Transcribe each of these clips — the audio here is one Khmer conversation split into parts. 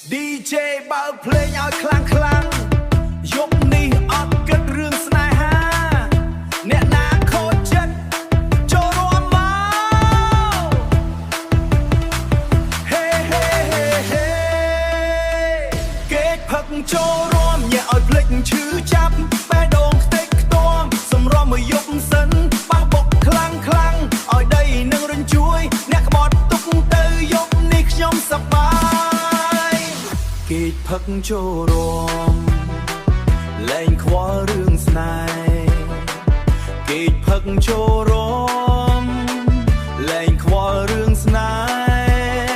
DJ បើកភ្លេងឲ្យខ្លាំងខ្លាំងយប់នេះអត់គិតរឿងស្នេហាអ្នកណាខូចចិត្តចូលរួមមក Hey hey hey hey គេផឹកចូលរួមញ៉ាឲ្យភ្លេចឈឺចាប់បេះដូងខ្ទេចខ្ទាំសម្រស់មួយយប់សិនបះបុកខ្លាំងខ្លាំងឲ្យដីនឹងរញ្ជួយអ្នកក្បត់ទុកទៅយប់នេះខ្ញុំសប្បាយគេផឹកចូលរួមលែងខ្វល់រឿងស្នេហ៍គេផឹកចូលរួមលែងខ្វល់រឿងស្នេ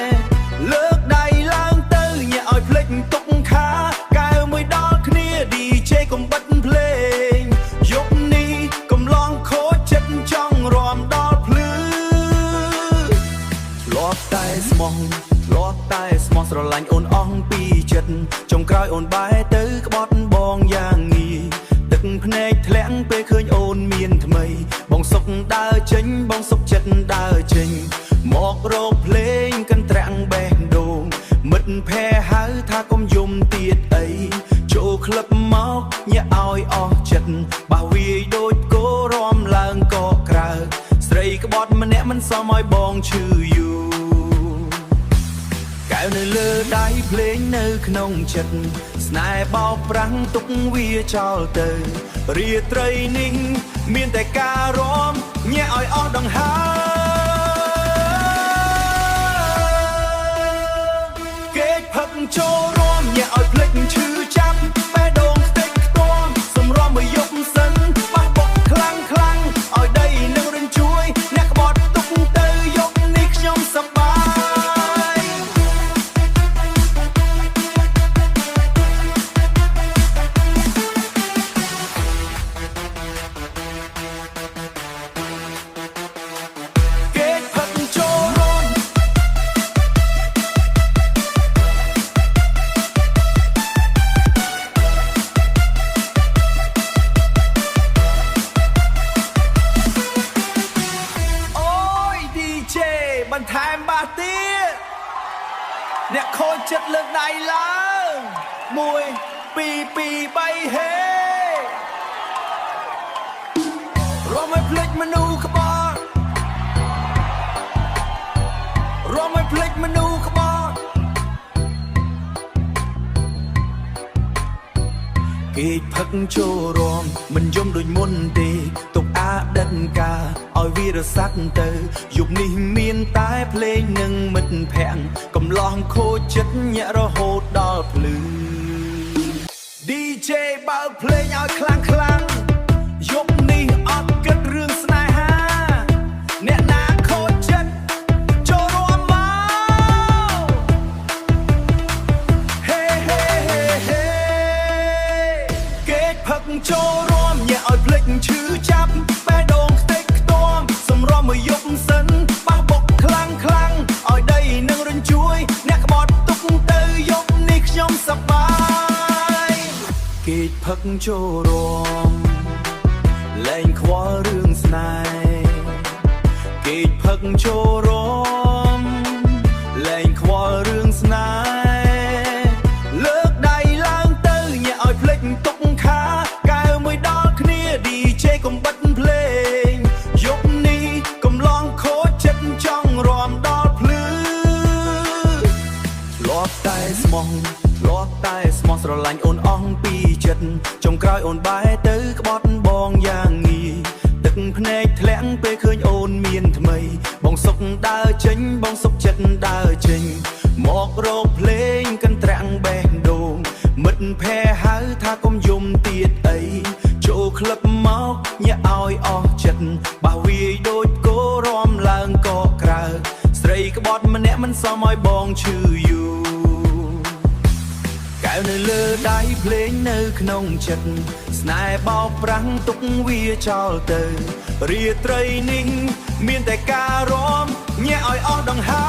ហ៍លើកដៃឡើងទៅញ៉ាឲ្យភ្លេចទុកខាកែវមួយដល់គ្នា DJ កុំបិទភ្លេងយប់នេះកំឡងខូចចិត្តចង់រាំដល់ភ្លឺលាប់តែស្មោះស្រឡាញ់អូនអស់ពីចិត្តចុងក្រោយអូនបែរទៅក្បត់បងយ៉ាងងាយទឹកភ្នែកធ្លាក់ពេលឃើញអូនមានថ្មីបងសុកដើរចេញបងសុកចិត្តដើរចេញមករកភ្លេងកន្ត្រាំងបេះដូងមិត្តភ័ក្តិហៅថាកុំយំទៀតអីចូលក្លឹបមកញ៉ាឲ្យអស់ចិត្តបះវាយដូចគោរំឡើងកក្រៅស្រីក្បត់ម្នាក់មិនសមឲ្យបងឈឺយូរកែវនៅលើដៃភ្លេងនៅក្នុងចិត្តស្នេហ៍បោកប្រាំងទុកវាចោលទៅរាត្រីនេះមានតែការរាំញ៉ាឲ្យអស់ដង្ហើមគេផឹកចូលរួមញ៉ាឲ្យភ្លេចឈឺចាប់បេះដូងខ្ទេចខ្ទាំសម្រស់មួយយប់សិនបះបុកខ្លាំងខ្លាំងឲ្យដីនឹងរញ្ជួយអ្នកក្បត់ទុកទៅយប់នេះខ្ញុំសប្បាយបន្ថែមបាសទៀតអ្នកខូចចិត្តលើកដៃឡើង1 2 2 3ហេរំឲ្យភ្លេចមនុស្សក្បត់រំឲ្យភ្លេចមនុស្សក្បត់គេផឹកចូលរួមមិនយំដូចមុនទេទុកអតីតកាលឲ្យវារសាត់ទៅយប់នេះមានតែភ្លេងនឹងមិត្តភ័ក្តិកំឡោះខូចចិត្តញាក់រហូតដល់ភ្លឺ DJ បើកភ្លេងឲ្យខ្លាំងខ្លាំងយប់នេះអត់គិតរឿងស្នេហាអ្នកណាខូចចិត្តចូលរួមមក Hey hey hey hey គេផឹកចូលរួមញ៉ាឲ្យភ្លេចឈឺចាប់បេះដូងខ្ទេចខ្ទាំសម្រស់មួយយប់សិនបះបុកខ្លាំងខ្លាំងឲ្យដីនឹងរញ្ជួយអ្នកក្បត់ទុកទៅយប់នេះខ្ញុំសប្បាយគេផឹកចូលរួមលែងខ្វល់រឿងស្នេហ៍គេផឹកចូលរួមលែងខ្វល់រឿងស្នេហ៍លើកដៃឡើងទៅញ៉ាឲ្យភ្លេចទុកខាកែវមួយដល់គ្នា DJ កុំបិទភ្លេងយប់នេះកំឡងខូចចិត្តចង់រាំដល់ភ្លឺលាប់តែស្មោះស្រឡាញ់អូនអស់ពីចិត្តចុងក្រោយអូនបែរទៅក្បត់បងយ៉ាងងាយទឹកភ្នែកធ្លាក់ពេលឃើញអូនមានថ្មីបងសុកដើរចេញបងសុកចិត្តដើរចេញមករកភ្លេងកន្ត្រាំងបេះដូងមិត្តភ័ក្តិហៅថាកុំយំទៀតអីចូលក្លឹបមកញ៉ាឲ្យអស់ចិត្តបះវាយដូចគោរំឡើងកក្រៅស្រីក្បត់ម្នាក់មិនសមឲ្យបងឈឺយូរកែវនៅលើដៃភ្លេងនៅក្នុងចិត្តស្នេហ៍បោកប្រាំងទុកវាចោលទៅរាត្រីនេះមានតែការរាំញ៉ាឲ្យអស់ដង្ហើ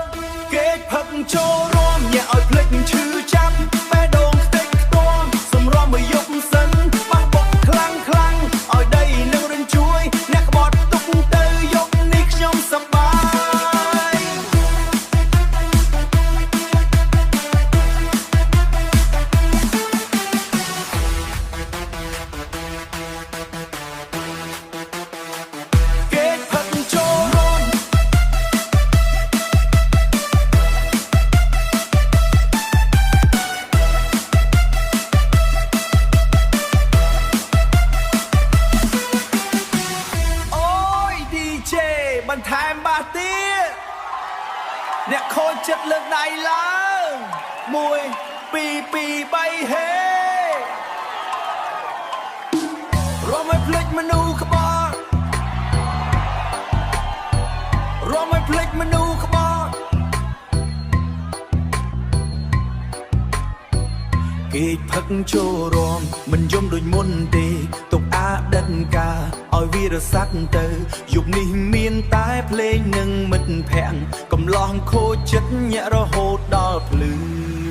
មគេផឹកចូលរួមញ៉ាឲ្យភ្លេចឈឺចាប់បេះដូងខ្ទេចខ្ទាំសម្រស់មួយយប់សិនបះបុកខ្លាំងខ្លាំងឲ្យដីនឹងរញ្ជួយអ្នកក្បត់ទុកទៅយប់នេះខ្ញុំសប្បាយ អ្នកខូចចិត្តលើកដៃឡើង1 2 2 3ហេរួមឲ្យភ្លេចមនុស្សក្បត់រួមឲ្យភ្លេចមនុស្សក្បត់គេផឹកចូលរំមិនយំដូចមុនទេទុកអាដិតកាឲ្យវារសាត់ទៅយុគនេះមានតែភ្លេងនិងមិត្តភ័ក្ដិកំឡោះខូចចិត្តញាក់រហូតដល់ភ្លឺ